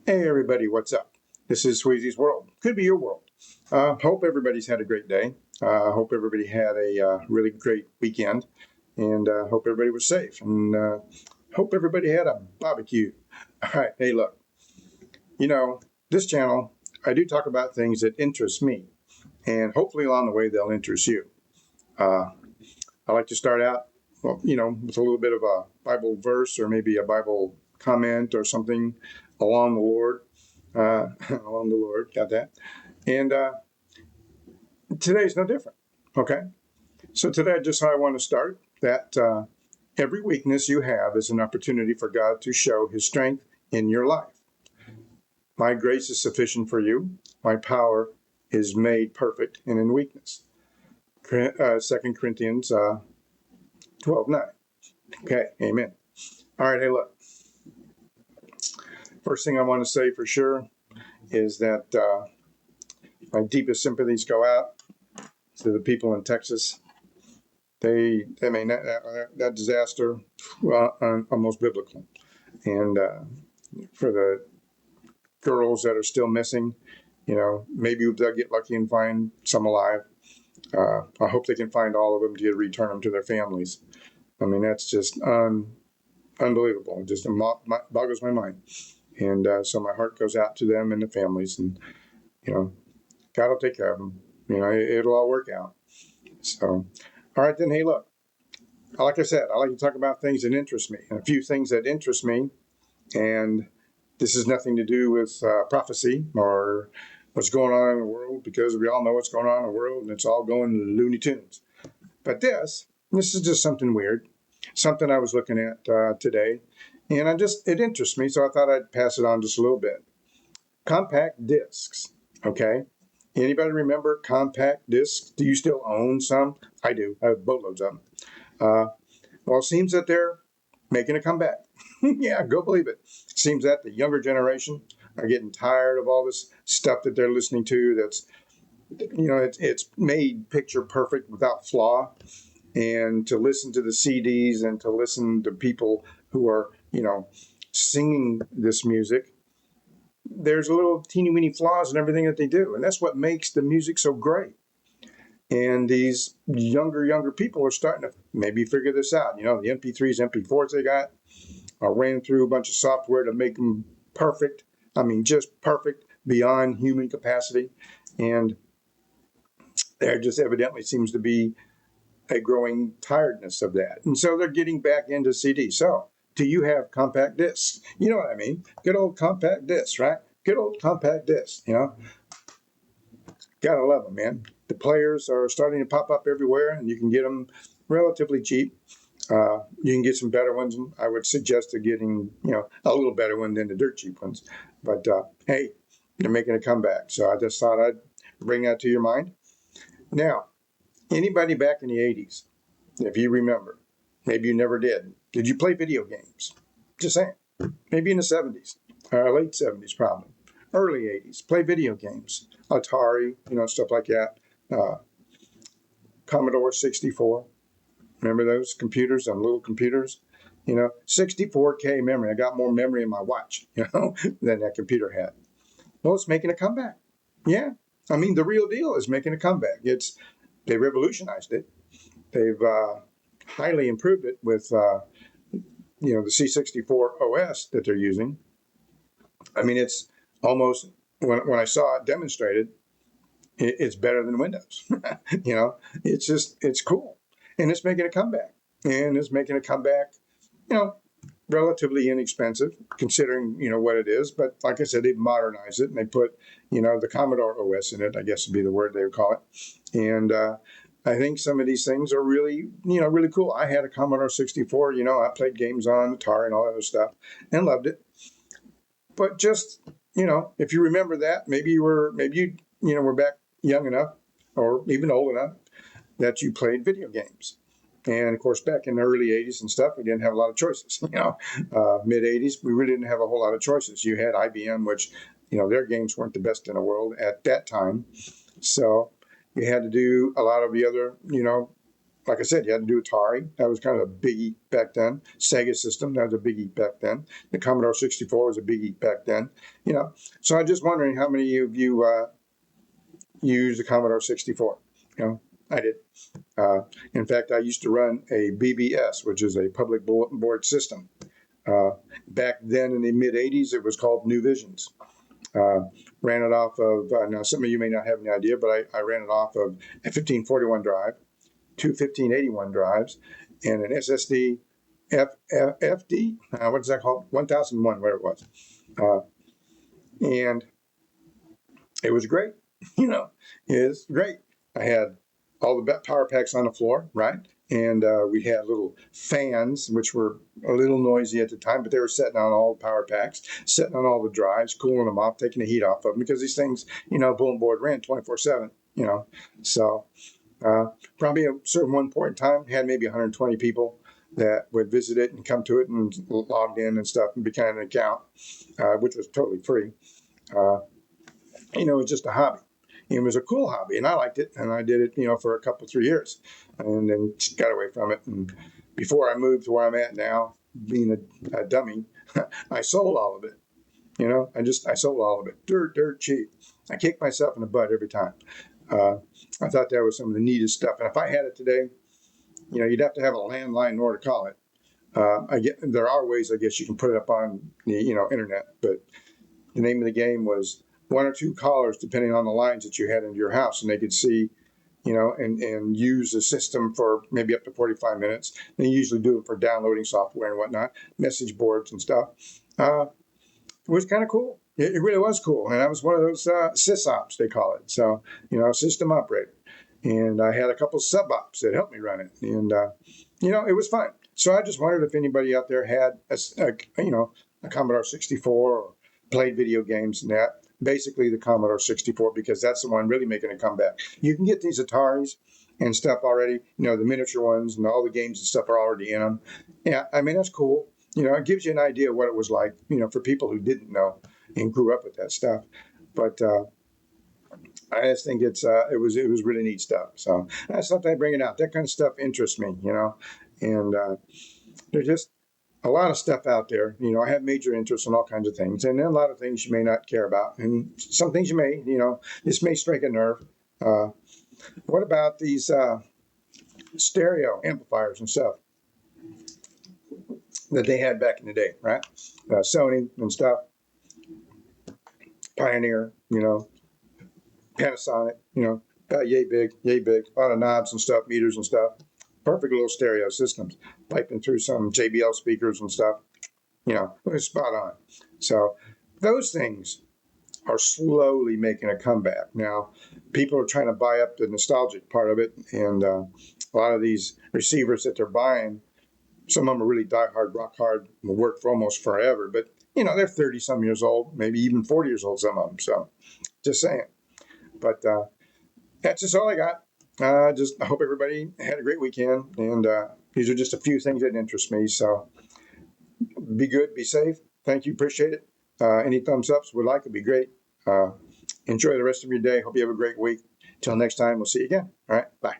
Hey everybody, what's up? This is Sweezy's World. Could be your world. Hope everybody's had a great day. Hope everybody had a really great weekend, and hope everybody was safe. And hope everybody had a barbecue. All right, hey, look, this channel, I do talk about things that interest me, and hopefully along the way they'll interest you. I like to start out, with a little bit of a Bible verse or maybe a Bible comment or something along the Lord. Along the Lord, got that? And today's no different. Okay, so today I want to start that every weakness you have is an opportunity for God to show His strength in your life. My grace is sufficient for you. My power is made perfect and in weakness. 2 Corinthians 12:9. Okay, amen. All right, hey, look. First thing I want to say for sure is that my deepest sympathies go out to the people in Texas. That disaster, almost biblical. And for the girls that are still missing, maybe they'll get lucky and find some alive. I hope they can find all of them to return them to their families. I mean, that's just unbelievable. It just boggles my mind. And so my heart goes out to them and the families, and God will take care of them. It'll all work out. So, all right then. Hey, look. Like I said, I like to talk about things that interest me, and a few things that interest me. And this has nothing to do with prophecy or what's going on in the world, because we all know what's going on in the world, and it's all going Looney Tunes. But this is just something weird, something I was looking at today, and it interests me, so I thought I'd pass it on just a little bit. Compact discs, okay? Anybody remember compact discs? Do you still own some? I do. I have boatloads of them. Well, it seems that they're making a comeback. Yeah, go believe it. Seems that the younger generation are getting tired of all this stuff that they're listening to. That's, it's made picture perfect without flaw. And to listen to the CDs and to listen to people who are, singing this music, there's a little teeny weeny flaws in everything that they do. And that's what makes the music so great. And these younger people are starting to maybe figure this out. The MP3s, MP4s they got ran through a bunch of software to make them perfect. I mean, just perfect beyond human capacity. And there just evidently seems to be a growing tiredness of that. And so they're getting back into CD. So do you have compact discs? You know what I mean? Good old compact discs, right? Good old compact discs, Gotta love them, man. The players are starting to pop up everywhere, and you can get them relatively cheap. You can get some better ones. I would suggest getting, a little better one than the dirt cheap ones. But hey, they're making a comeback. So I just thought I'd bring that to your mind. Now, anybody back in the 80s, if you remember, maybe you never did you play video games? Just saying. Maybe in the 70s, late 70s probably, early 80s, play video games. Atari, stuff like that. Commodore 64. Remember those computers, them little computers? 64K memory. I got more memory in my watch, than that computer had. Well, it's making a comeback. Yeah. I mean, the real deal is making a comeback. They revolutionized it. They've highly improved it with, the C-64 OS that they're using. I mean, it's almost, when I saw it demonstrated, it's better than Windows. It's cool. And it's making a comeback. And it's making a comeback, relatively inexpensive, considering, what it is. But like I said, they've modernized it, and they put, the Commodore OS in it, I guess would be the word they would call it. And I think some of these things are really, really cool. I had a Commodore 64, I played games on Atari and all that other stuff and loved it. But just, if you remember that, maybe you were back young enough or even old enough that you played video games. And of course, back in the early 80s and stuff, we didn't have a lot of choices. Mid 80s, we really didn't have a whole lot of choices. You had IBM, which, their games weren't the best in the world at that time. So you had to do a lot of the other, like I said, you had to do Atari. That was kind of a biggie back then. Sega System, that was a biggie back then. The Commodore 64 was a biggie back then. So I'm just wondering how many of you used the Commodore 64. I did. Uh, in fact, I used to run a BBS, which is a public bulletin board system. Back then in the mid 80s, it was called New Visions. Ran it off of, now some of you may not have any idea, but I ran it off of a 1541 drive, two 1581 drives, and an SSD FD, what is that called? 1001, whatever it was. And it was great. It's great. I had all the power packs on the floor, right? And we had little fans, which were a little noisy at the time, but they were sitting on all the power packs, sitting on all the drives, cooling them off, taking the heat off of them, because these things, bulletin board ran 24/7, So probably at a certain one point in time, had maybe 120 people that would visit it and come to it and logged in and stuff and became an account, which was totally free. It was just a hobby. It was a cool hobby, and I liked it, and I did it, for a couple, 3 years, and then got away from it. And before I moved to where I'm at now, being a dummy, I sold all of it. I sold all of it, dirt cheap. I kicked myself in the butt every time. I thought that was some of the neatest stuff, and if I had it today, you'd have to have a landline in order to call it. There are ways, I guess, you can put it up on the internet, but the name of the game was one or two callers, depending on the lines that you had into your house, and they could see, and use the system for maybe up to 45 minutes. They usually do it for downloading software and whatnot, message boards and stuff. It was kind of cool. It really was cool. And I was one of those sysops, they call it. So, system operator. And I had a couple sub-ops that helped me run it. And, it was fun. So I just wondered if anybody out there had a Commodore 64 or played video games and that. Basically the Commodore 64, because that's the one really making a comeback. You can get these Ataris and stuff already, the miniature ones, and all the games and stuff are already in them. Yeah, I mean, that's cool. It gives you an idea of what it was like, for people who didn't know and grew up with that stuff. But I just think it was really neat stuff. So that's something I bring it out. That kind of stuff interests me, and there's just a lot of stuff out there. I have major interests in all kinds of things, and then a lot of things you may not care about, and some things you may, this may strike a nerve. What about these stereo amplifiers and stuff that they had back in the day, right? Sony and stuff, Pioneer, Panasonic, yay big, a lot of knobs and stuff, meters and stuff. Perfect little stereo systems, piping through some JBL speakers and stuff. It was spot on. So those things are slowly making a comeback. Now, people are trying to buy up the nostalgic part of it, and a lot of these receivers that they're buying, some of them are really die-hard, rock-hard, will work for almost forever, but, they're 30-some years old, maybe even 40 years old, some of them. So just saying. But that's just all I got. I hope everybody had a great weekend, and these are just a few things that interest me. So be good, be safe. Thank you, appreciate it. Any thumbs ups would like would be great. Enjoy the rest of your day. Hope you have a great week. Till next time, we'll see you again. All right, bye.